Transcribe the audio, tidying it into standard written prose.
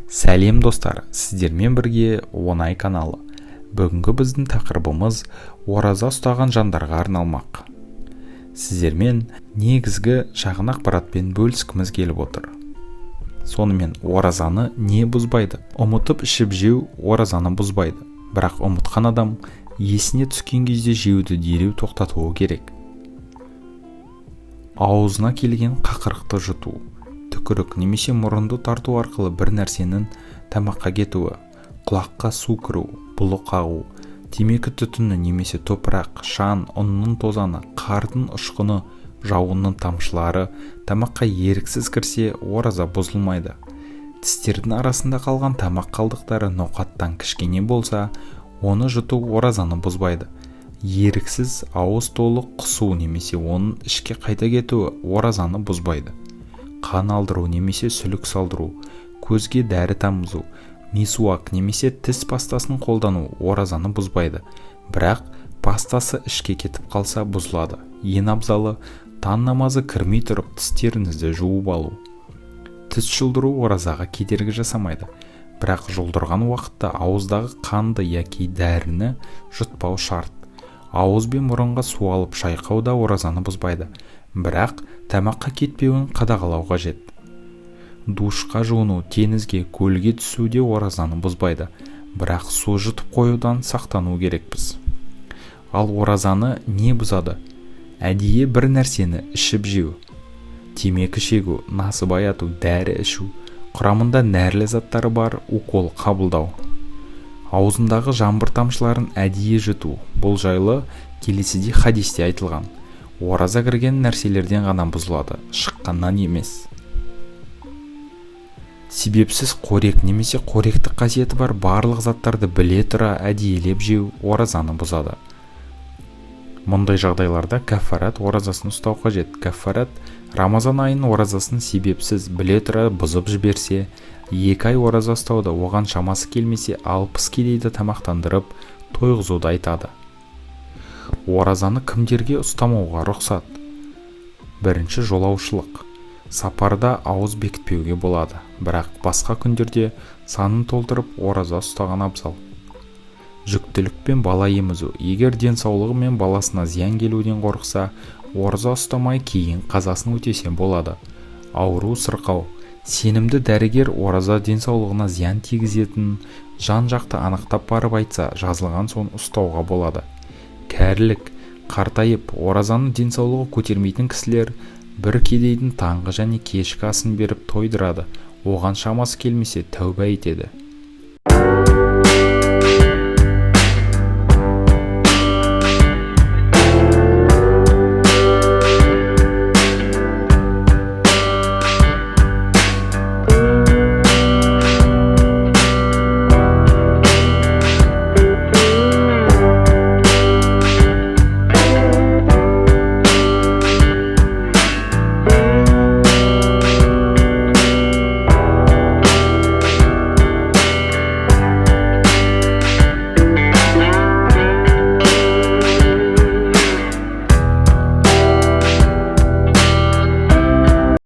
Сәлем достар, сіздермен бірге Оңай каналы. Бүгінгі біздің тақырыбымыз ораза ұстаған жандарға арналмақ. Сіздермен негізгі шағын ақпаратпен бөліскіміз келіп отыр. Сонымен оразаны не бұзбайды? Ұмытып ішіп жеу оразаны бұзбайды. Бірақ ұмытқан адам есіне түскен кезде жеуді дереу тоқтатуы керек. Аузына келген қақырықты жұту, түкірік немесе мұрынды тарту арқылы бір нәрсенің тамаққа кетуі, құлаққа су кіру, бұлық қағу, темекі түтіні немесе топырақ, шаң, ұнның тозаны, қардың ұшқыны, жауынның тамшылары тамаққа еріксіз кірсе, ораза бұзылмайды. Тістердің арасында қалған тамақ қалдықтары ноқаттан кішкене болса, оны жұту оразаны бұзбайды. Еріксіз ауыз толы құсу немесе оның ішке қайта кетуі оразаны бұзбайды. Қан алдыру немесе сүлік салдыру, көзге дәрі тамызу, мисуак немесе тіс пастасын қолдану оразаны бұзбайды. Бірақ пастасы ішке кетіп қалса бұзылады. Ең абзалы таң намазы кірмей тұрып тістеріңізді жуып алу. Тіс жұлдыру оразаға кедергі жасамайды. Бірақ жұлдырған уақытта ауыздағы қанды яки дәріні жұтпау шарт. Ауыз бен мұрынға су алып шайқау да оразаны бұзбайды. Бірақ тамаққа кетпеуін қадағалау қажет. Душқа жуыну, теңізге, көлге түсу де оразаны бұзбайды. Бірақ су жұтып қоюдан сақтану керекпіз. Ал оразаны не бұзады? Әдейі бір нәрсені ішіп жеу, темекі шегу, насыбай баяту, дәрі ішу, құрамында нәрлі заттары бар укол қабылдау. Аузындағы жаңбыр тамшыларын әдейі жұту. Бұл жайлы келесіде хадисте айтылған. Ораза кірген нәрселерден ғана бұзылады, шыққаннан емес. Себепсіз қорек немесе қоректік қасиеті бар барлық заттарды біле тұра әдейілеп жеу оразаны бұзады. Мұндай жағдайларда кәффарат оразасын ұстау қажет. Кәффарат Рамазан айының оразасын себепсіз біле тұра бұзып жіберсе, 2 ай ораза ұстауды, оған шамасы келмесе 60 кедейді тамақтандырып тойғызуды айтады. Оразаны кімдерге ұстамауға рұқсат? Бірінші, жолаушылық. Сапарда ауыз бекітпеуге болады, бірақ басқа күндерде санын толтырып ораза ұстаған абзал. Жүктілік пен бала емізу. Егер денсаулығы мен баласына зиян келуден қорықса, ораза ұстамай кейін қазасын өтесе болады. Ауру, сырқау. Сенімді дәрігер ораза денсаулығына зиян тигізетін жан-жақты анықтап барып айтса, жазылған соң ұстауға болады. Кәрілік, қартайып, оразаны денсаулығы көтермейтін кісілер бір кедейдің таңғы және кешкі асын беріп тойдырады. Оған шамасы келмесе тәуба етеді.